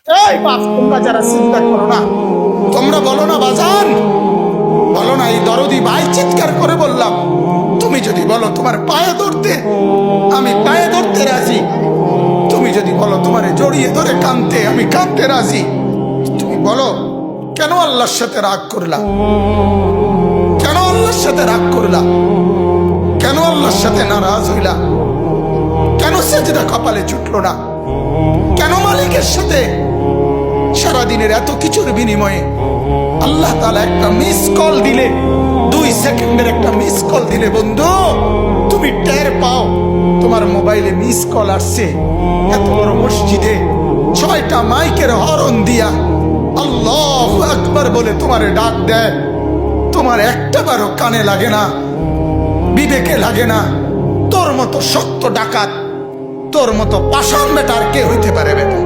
এই বাপ, তোমরা যারা চিন্তা করো না, তোমরা বলো না বাজান, বলো না এই দরদি ভাই চিৎকার করে বললাম, তুমি যদি বলো তোমার পায়ে ধরতে, আমি পায়ে ধরতে রাজি। তুমি যদি বলো তোমারে জড়িয়ে ধরে কাঁদতে, আমি কাঁদতে রাজি। তুমি বলো কেন আল্লাহর সাথে রাগ করলা, কেন আল্লাহর সাথে রাগ করলা, কেন আল্লাহর সাথে নারাজ হইলা, কেন সেজদা কপালে ছুটলো না, কেন মালিকের সাথে সারাদিনের এত কিছুর বিনিময়ে আল্লাহ তাআলা একটা মিস কল দিলে, 2 সেকেন্ডের একটা মিস কল দিলে বন্ধু তুমি টের পাও তোমার মোবাইলে মিস কল আসছে। এত বড় মসজিদে 6টা মাইকের হরন দিয়া আল্লাহু আকবার বলে তোমারে ডাক দেয়, তোমার একটাবারও কানে লাগে না, বিবেকে লাগে না। তোর মতো শক্ত ডাকাত, তোর মতো পাষাণ বেটার কে হইতে পারে বেটা?